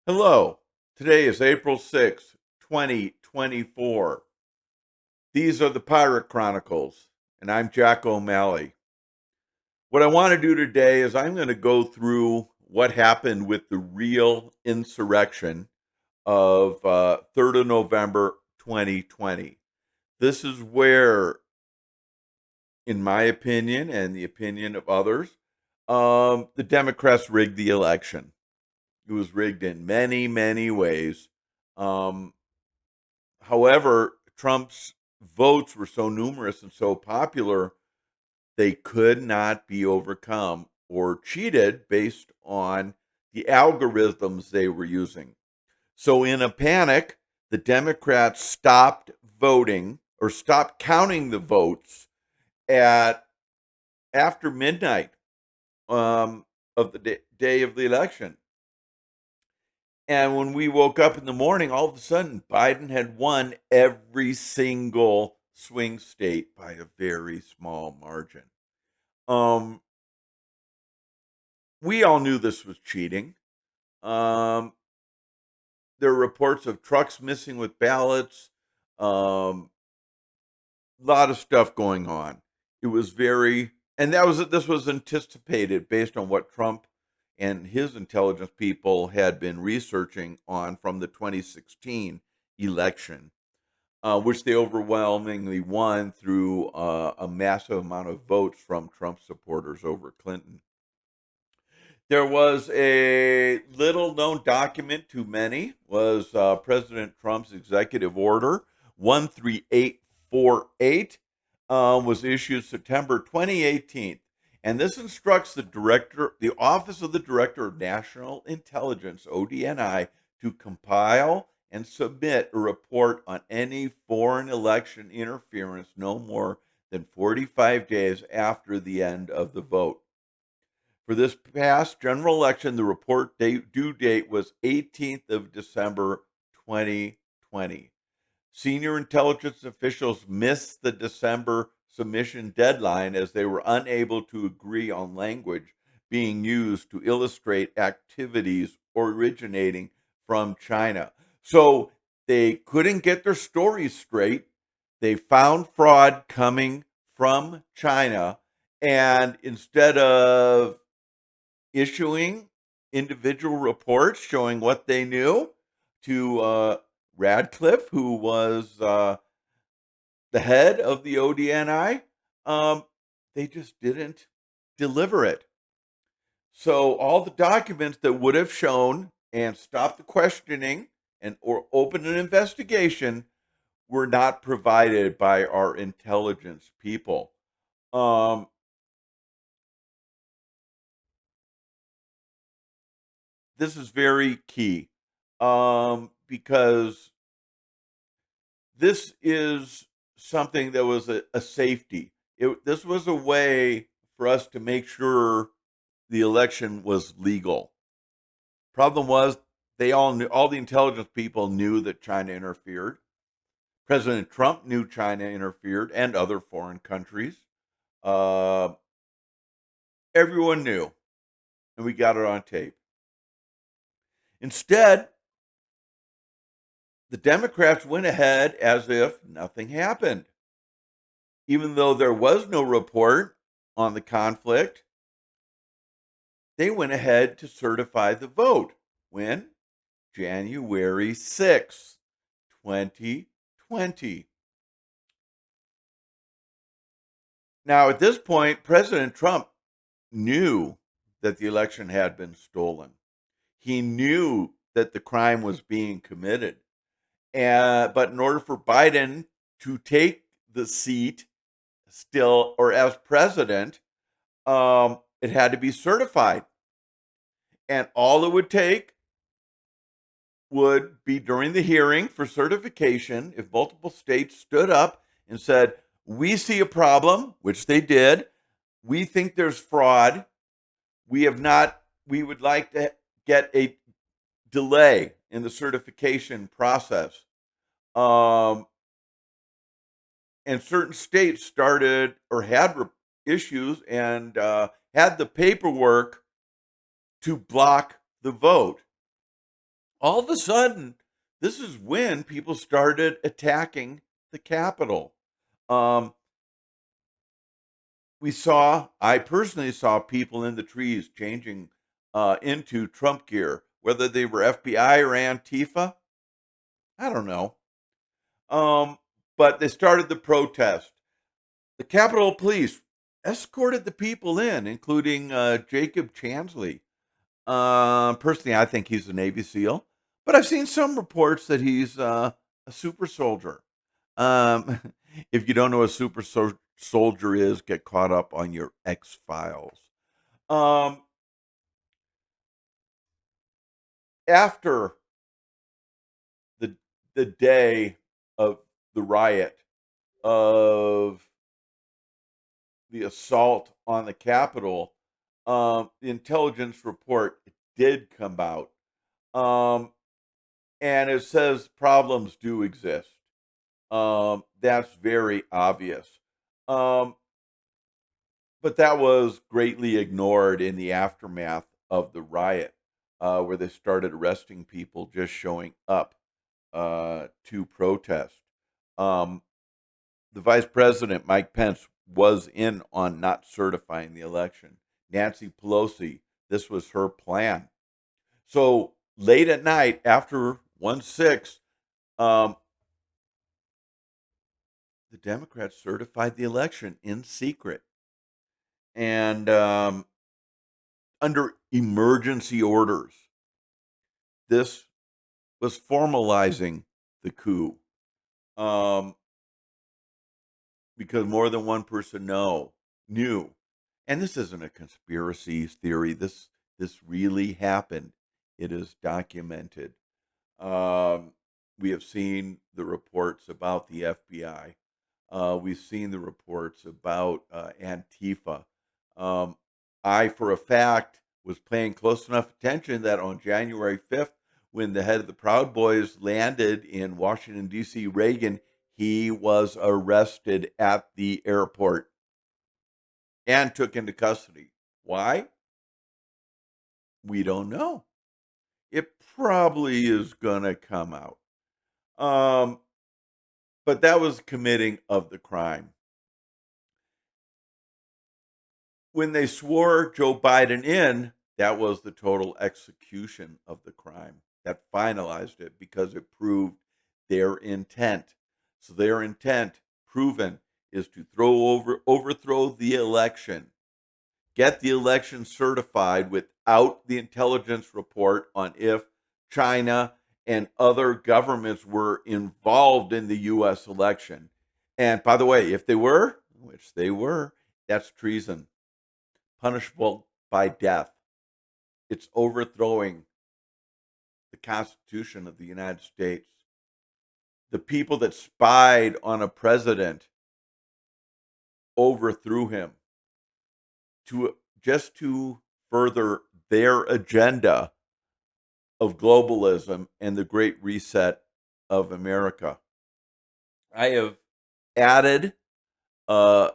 Hello. Today is April 6th, 2024. These are the Pirate Chronicles, and I'm Jack O'Malley. What I want to do today is I'm going to go through what happened with the real insurrection of 3rd of November, 2020. This is where, in my opinion and the opinion of others, the Democrats rigged the election. It was rigged in many, many ways. Um, However, Trump's votes were so numerous and so popular, they could not be overcome or cheated based on the algorithms they were using. So, in a panic, the Democrats stopped voting or stopped counting the votes at after midnight of the day of the election. And when we woke up in the morning, all of a sudden, Biden had won every single swing state by a very small margin. Um, we all knew this was cheating. Um, there were reports of trucks missing with ballots. A lot of stuff going on. It was very, and this was anticipated based on what Trump and his intelligence people had been researching on from the 2016 election. Which they overwhelmingly won through a massive amount of votes from Trump supporters over Clinton. There was a little known document to many was President Trump's executive order 13848 was issued September 2018, and this instructs the Office of the Director of National Intelligence (ODNI) to compile and submit a report on any foreign election interference no more than 45 days after the end of the vote. For this past general election, the report due date was 18th of December 2020. Senior intelligence officials missed the December submission deadline as they were unable to agree on language being used to illustrate activities originating from China. So they couldn't get their stories straight. They found fraud coming from China. And instead of issuing individual reports showing what they knew to Radcliffe, who was the head of the ODNI, they just didn't deliver it. So all the documents that would have shown and stopped the questioning and or opened an investigation were not provided by our intelligence people. Um, this is very key because this is something that was a safety. This was a way for us to make sure the election was legal. Problem was, they all knew, all the intelligence people knew that China interfered. President Trump knew China interfered and other foreign countries. Uh, Everyone knew, and we got it on tape. Instead, the Democrats went ahead as if nothing happened. Even though there was no report on the conflict, they went ahead to certify the vote. When? January 6th, 2020. Now, at this point, President Trump knew that the election had been stolen. He knew that the crime was being committed. But in order for Biden to take the seat still or as president, it had to be certified. And all it would take would be during the hearing for certification if multiple states stood up and said, "We see a problem," which they did. "We think there's fraud. We have not, we would like to get a delay in the certification process." Um, and certain states started or had issues and had the paperwork to block the vote. All of a sudden, this is when people started attacking the Capitol. Um, I personally saw people in the trees changing into Trump gear, whether they were FBI or Antifa. I don't know. Um, but they started the protest. The Capitol Police escorted the people in, including Jacob Chansley. Personally, I think he's a Navy SEAL, but I've seen some reports that he's a super soldier. Um, if you don't know what a soldier is, get caught up on your X Files. Um, after the the day of the riot, of the assault on the Capitol, the intelligence report did come out, um, and it says problems do exist. That's very obvious. Um, but that was greatly ignored in the aftermath of the riot, where they started arresting people just showing up to protest. Um, the vice president, Mike Pence, was in on not certifying the election. Nancy Pelosi, this was her plan. So late at night, after 1-6, um, the Democrats certified the election in secret. And under emergency orders, this was formalizing the coup. Um, because more than one person knew, and this isn't a conspiracy theory. This really happened. It is documented. Um, we have seen the reports about the FBI. We've seen the reports about Antifa. Um, I, for a fact, was paying close enough attention that on January 5th, when the head of the Proud Boys landed in Washington, D.C., Reagan, he was arrested at the airport and took into custody. Why? We don't know. It probably is going to come out. Um, but that was committing of the crime. When they swore Joe Biden in, that was the total execution of the crime. That finalized it because it proved their intent. So their intent, proven, is to overthrow the election, get the election certified without the intelligence report on if China and other governments were involved in the US election. And by the way, if they were, which they were, that's treason, punishable by death. It's overthrowing the Constitution of the United States. The people that spied on a president overthrew him to further their agenda of globalism and the great reset of America. I have added uh,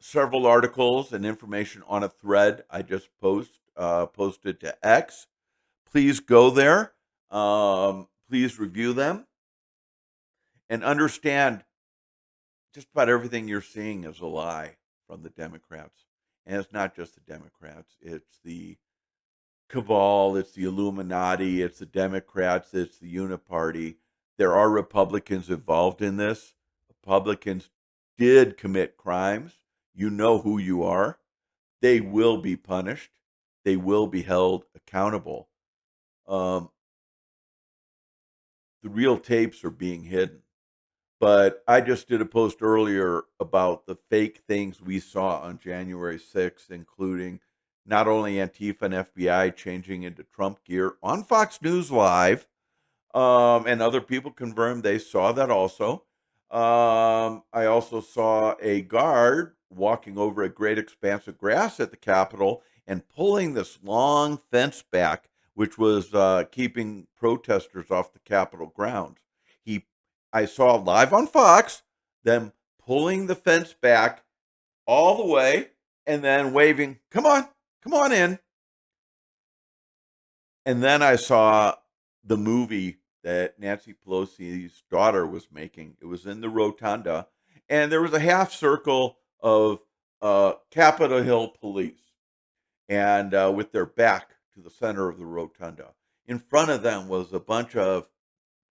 several articles and information on a thread I just posted to X. Please go there. Please review them and understand just about everything you're seeing is a lie from the Democrats. And it's not just the Democrats, it's the cabal, it's the Illuminati, it's the Democrats, it's the Uniparty. There are Republicans involved in this. Republicans did commit crimes. You know who you are. They will be punished. They will be held accountable. Um, the real tapes are being hidden. But I just did a post earlier about the fake things we saw on January 6th, including not only Antifa and FBI changing into Trump gear on Fox News Live, and other people confirmed they saw that also. I also saw a guard walking over a great expanse of grass at the Capitol and pulling this long fence back, which was keeping protesters off the Capitol grounds. He, I saw live on Fox them pulling the fence back all the way and then waving, come on in. And then I saw the movie that Nancy Pelosi's daughter was making. It was in the rotunda, and there was a half circle of Capitol Hill police, and with their back to the center of the rotunda. In front of them was a bunch of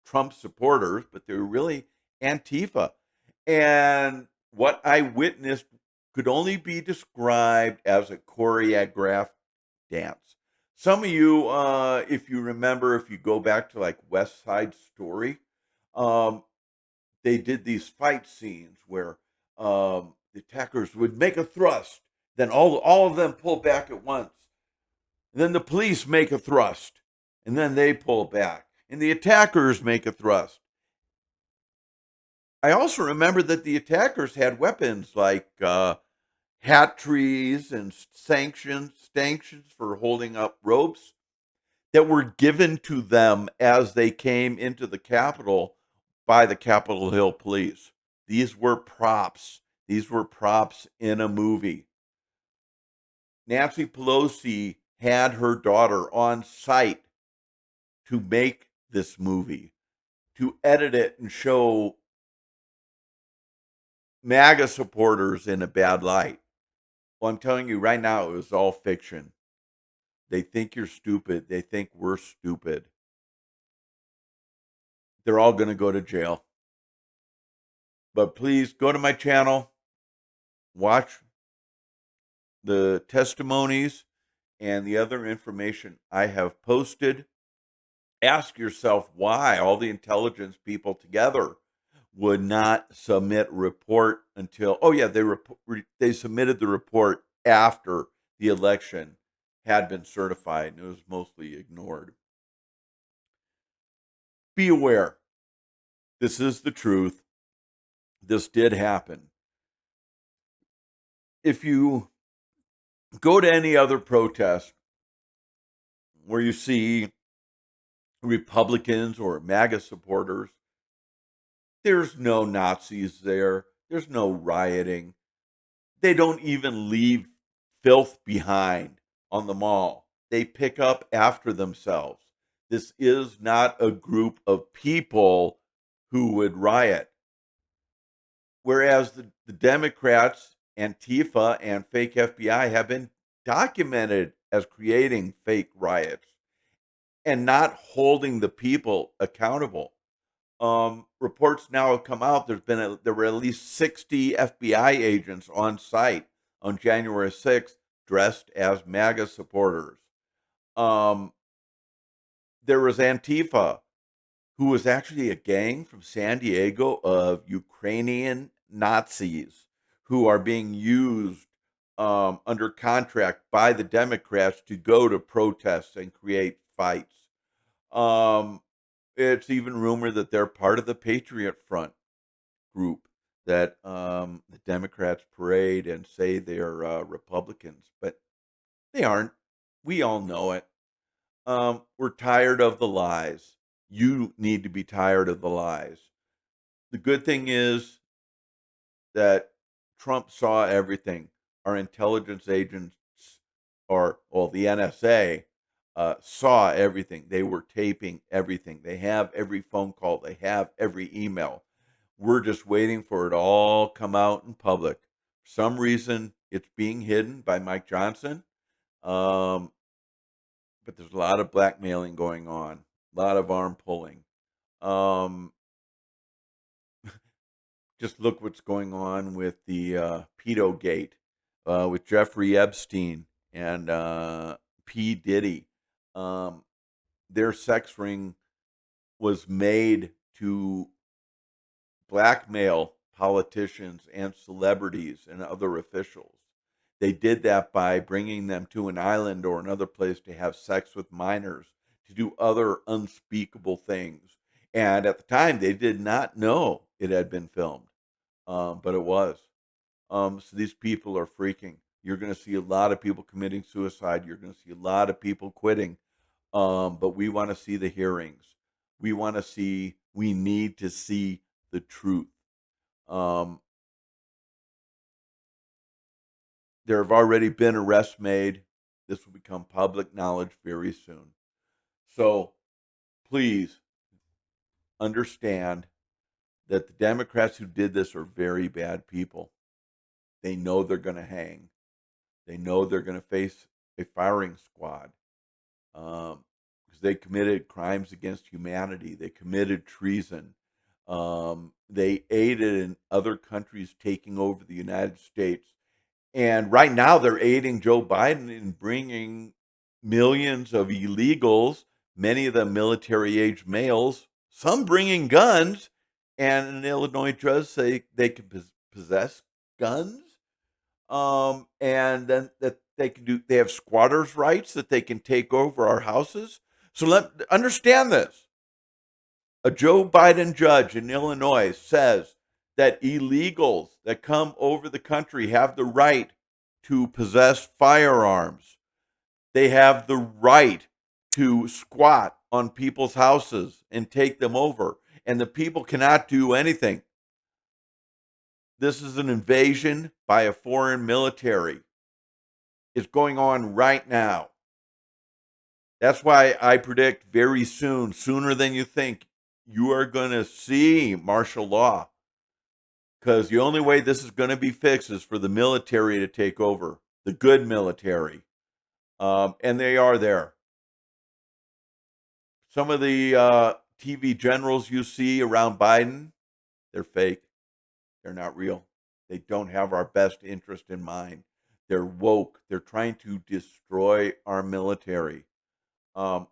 Trump supporters, but they were really Antifa. And what I witnessed could only be described as a choreographed dance. Some of you, if you remember, if you go back to like West Side Story, um, they did these fight scenes where the attackers would make a thrust, then all of them pull back at once. Then the police make a thrust, and then they pull back, and the attackers make a thrust. I also remember that the attackers had weapons like hat trees and sanctions for holding up ropes that were given to them as they came into the Capitol by the Capitol Hill police. These were props. These were props in a movie. Nancy Pelosi had her daughter on site to make this movie, to edit it and show MAGA supporters in a bad light. Well, I'm telling you right now, it was all fiction. They think you're stupid. They think we're stupid. They're all going to go to jail. But please go to my channel, watch the testimonies and the other information I have posted. Ask yourself why all the intelligence people together would not submit a report until, oh yeah, they submitted the report after the election had been certified, and it was mostly ignored. Be aware, this is the truth. This did happen. If you go to any other protest where you see Republicans or MAGA supporters, there's no Nazis there. There's no rioting. They don't even leave filth behind on the mall. They pick up after themselves. This is not a group of people who would riot. Whereas the Democrats, Antifa, and fake FBI have been documented as creating fake riots and not holding the people accountable. Reports now have come out. There were at least 60 FBI agents on site on January 6th, dressed as MAGA supporters. Um, there was Antifa, who was actually a gang from San Diego of Ukrainian Nazis who are being used under contract by the Democrats to go to protests and create fights. Um, it's even rumored that they're part of the Patriot Front group that the Democrats parade and say they're Republicans, but they aren't. We all know it. We're tired of the lies. You need to be tired of the lies. The good thing is that Trump saw everything. Our intelligence agents, or well, the NSA, saw everything. They were taping everything. They have every phone call. They have every email. We're just waiting for it to all come out in public. For some reason, it's being hidden by Mike Johnson. Um, but there's a lot of blackmailing going on, a lot of arm pulling. Um, just look what's going on with the pedo gate with Jeffrey Epstein and P. Diddy. Um, their sex ring was made to blackmail politicians and celebrities and other officials. They did that by bringing them to an island or another place to have sex with minors, to do other unspeakable things. And at the time, they did not know it had been filmed, but it was. So these people are freaking. You're going to see a lot of people committing suicide. You're going to see a lot of people quitting. But we want to see the hearings. We need to see the truth. Um, there have already been arrests made. This will become public knowledge very soon. So please understand that the Democrats who did this are very bad people. They know they're going to hang. They know they're going to face a firing squad because they committed crimes against humanity. They committed treason. They aided in other countries taking over the United States. And right now, they're aiding Joe Biden in bringing millions of illegals, many of them military age males, some bringing guns. And an Illinois judge say they can possess guns. And then that they have squatters' rights that they can take over our houses. So understand this. A Joe Biden judge in Illinois says that illegals that come over the country have the right to possess firearms. They have the right to squat on people's houses and take them over. And the people cannot do anything. This is an invasion by a foreign military. It's going on right now. That's why I predict very soon, sooner than you think, you are going to see martial law. Because the only way this is going to be fixed is for the military to take over, the good military. And they are there. Some of the TV generals you see around Biden, they're fake. They're not real. They don't have our best interest in mind. They're woke. They're trying to destroy our military. We're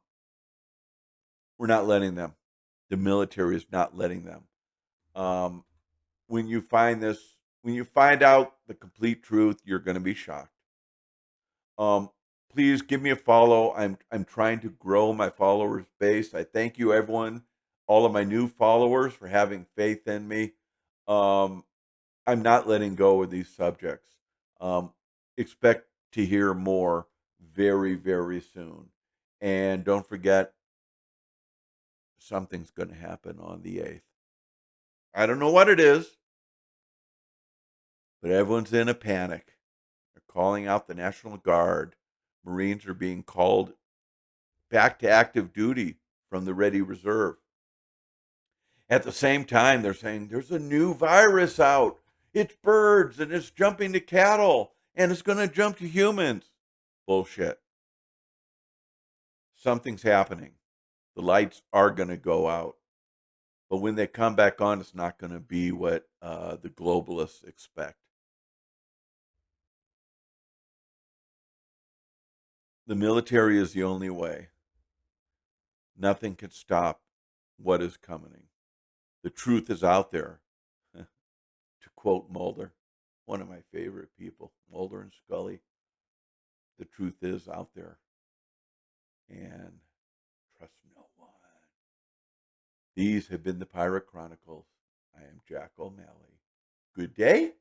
not letting them. The military is not letting them. When you find out the complete truth, you're going to be shocked. Please give me a follow. I'm trying to grow my followers base. I thank you, everyone, all of my new followers, for having faith in me. I'm not letting go of these subjects. Expect to hear more very, very soon. And don't forget, something's going to happen on the 8th. I don't know what it is, but everyone's in a panic. They're calling out the National Guard. Marines are being called back to active duty from the Ready Reserve. At the same time, they're saying there's a new virus out. It's birds and it's jumping to cattle and it's going to jump to humans. Bullshit. Something's happening. The lights are going to go out. But when they come back on, it's not going to be what the globalists expect. The military is the only way. Nothing can stop what is coming. The truth is out there. To quote Mulder, one of my favorite people, Mulder and Scully, the truth is out there. And trust no one. These have been the Pirate Chronicles. I am Jack O'Malley. Good day.